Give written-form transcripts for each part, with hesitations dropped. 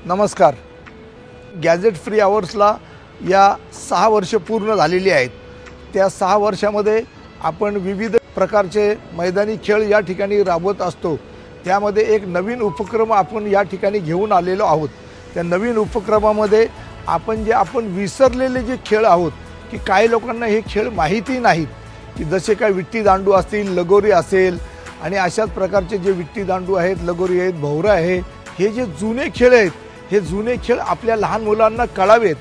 नमस्कार। Gadget free आवर्सला या 6 वर्ष पूर्ण झालेली आहेत। त्या 6 वर्षामध्ये आपण विविध प्रकारचे मैदानी खेळ या ठिकाणी राबवत असतो। त्यामध्ये एक नवीन उपक्रम आपण या ठिकाणी घेऊन आलेलो आहोत। त्या नवीन उपक्रमामध्ये आपण विसरलेले जे खेळ आहोत की काही लोकांना हे खेळ माहिती नाहीत की जसे काय विट्टी दांडू असतील, लगोरी असेल आणि अशाच प्रकारचे जे विट्टी दांडू आहेत, लगोरी आहेत, भोवरा आहे, हे जे जुने खेळ आहेत, हे जुने खेळ आपल्या लहान मुलांना कळावेत,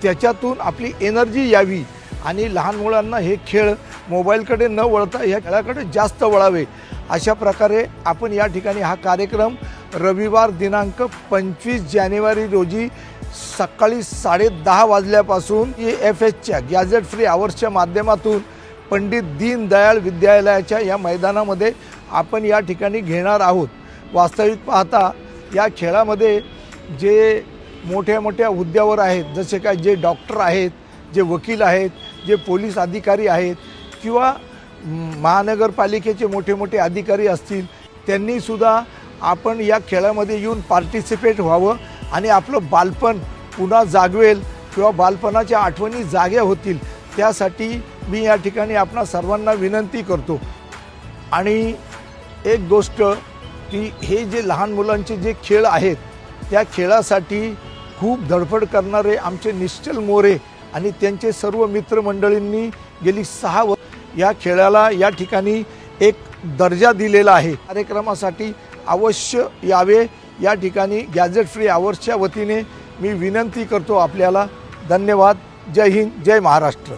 त्याच्यातून आपली एनर्जी यावी आणि लहान मुलांना हे खेळ मोबाईलकडे न वळता ह्या खेळाकडे जास्त वळावे। अशा प्रकारे आपण या ठिकाणी हा कार्यक्रम रविवार दिनांक 25 जानेवारी रोजी सकाळी 10:30 वाजल्यापासून EFHच्या गॅजेट फ्री आवर्सच्या माध्यमातून पंडित दीनदयाळ विद्यालयाच्या या मैदानामध्ये आपण या ठिकाणी घेणार आहोत। वास्तविक पाहता या खेळामध्ये जे मोठ्या मोठ्या हुद्द्यावर आहेत, जसे काय जे डॉक्टर आहेत, जे वकील आहेत, जे पोलीस अधिकारी आहेत किंवा महानगरपालिकेचे मोठे मोठे अधिकारी असतील, त्यांनी सुद्धा आपण या खेळामध्ये येऊन पार्टिसिपेट व्हावं आणि आपलं बालपण पुन्हा जागवेल किंवा बालपणाच्या आठवणी जाग्या होतील, त्यासाठी मी या ठिकाणी आपणा सर्वांना विनंती करतो। आणि एक गोष्ट की हे जे लहान मुलांचे जे खेळ आहेत, त्या खेळासाठी खूप धडपड करणारे आमचे निश्चल मोरे आणि त्यांचे सर्व मित्रमंडळींनी गेली 6 वर्ष या खेळाला या ठिकाणी एक दर्जा दिलेला आहे। कार्यक्रमासाठी अवश्य यावे, या ठिकाणी गॅजेट फ्री आवर्सच्या वतीने मी विनंती करतो आपल्याला। धन्यवाद। जय हिंद, जय महाराष्ट्र।